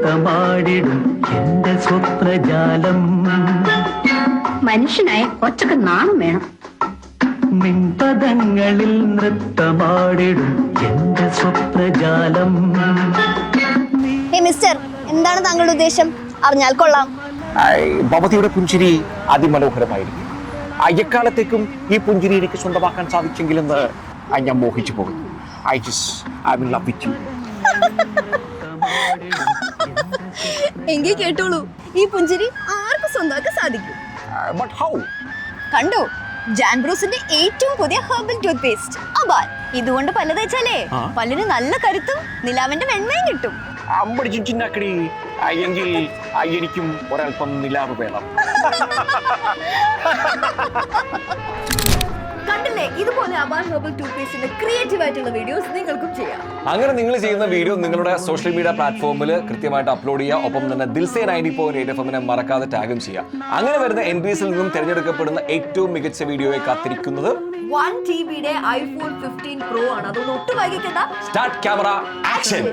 നൃത്തമാടിടും എന്റെ സ്വപ്നജാലം. മനുഷ്യനായ കൊച്ചൊക്കെ നാണം വേണം. നിൻപദങ്ങളിൽ നൃത്തമാടിടും എന്റെ സ്വപ്നജാലം. മിസ്റ്റർ, എന്താണ് താങ്കളുടെ ഉദ്ദേശം? അറിഞ്ഞാൽ കൊള്ളാം. ഭവതിയുടെ പുഞ്ചിരി അതിമനോഹരമായിരിക്കും. എക്കാലത്തേക്കും ഈ പുഞ്ചിരി എനിക്ക് സ്വന്തമാക്കാൻ സാധിച്ചെങ്കിലെന്ന് ഞാൻ മോഹിച്ചു പോകുന്നു. I will love with you. എങ്കിൽ കേട്ടോളൂ, ഈ പുഞ്ചിരി ആർക്കും സ്വന്തമാക്കാൻ സാധിക്കും. But how? കണ്ടോ, ജാൻബ്രൂസിന്റെ ഏറ്റവും പുതിയ ഹെർബൽ ടൂത്ത് പേസ്റ്റ് അബാൽ. ഇതുകൊണ്ട് പല്ല് തേച്ചാലേ പല്ലിന് നല്ല കരുത്തും നിലാവിന്റെ വെണ്മയും കിട്ടും. അമ്പടി ചിന്നാക്കടി, എങ്കിൽ എനിക്കും ഒരൽപ്പം നിലാവ് വേണം. കണ്ടില്ലേ, ഇതുപോലെ അബാൽ ഹെർബൽ ടൂത്ത് പേസ്റ്റിന്റെ ക്രിയേറ്റീവ് ആയിട്ടുള്ള വീഡിയോസ് നിങ്ങൾക്കും ചെയ്യാം. അങ്ങനെ നിങ്ങൾ ചെയ്യുന്ന വീഡിയോ നിങ്ങളുടെ സോഷ്യൽ മീഡിയ പ്ലാറ്റ്ഫോമിൽ കൃത്യമായിട്ട് അപ്ലോഡ് ചെയ്യുക. ഒപ്പം തന്നെ ദിൽസേ 90.8 FM മറക്കാതെ ടാഗും ചെയ്യുക. അങ്ങനെ വരുന്ന എൻട്രീസിൽ നിന്നും തിരഞ്ഞെടുക്കപ്പെടുന്ന ഏറ്റവും മികച്ച വീഡിയോയെ കാത്തിരിക്കുന്നത് 1 TBയുടെ iPhone 15 Pro ആണ്. അതൊന്നും ഒട്ടും വൈകിക്കണ്ട. Start camera action.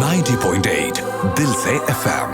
90.8 Dilse FM.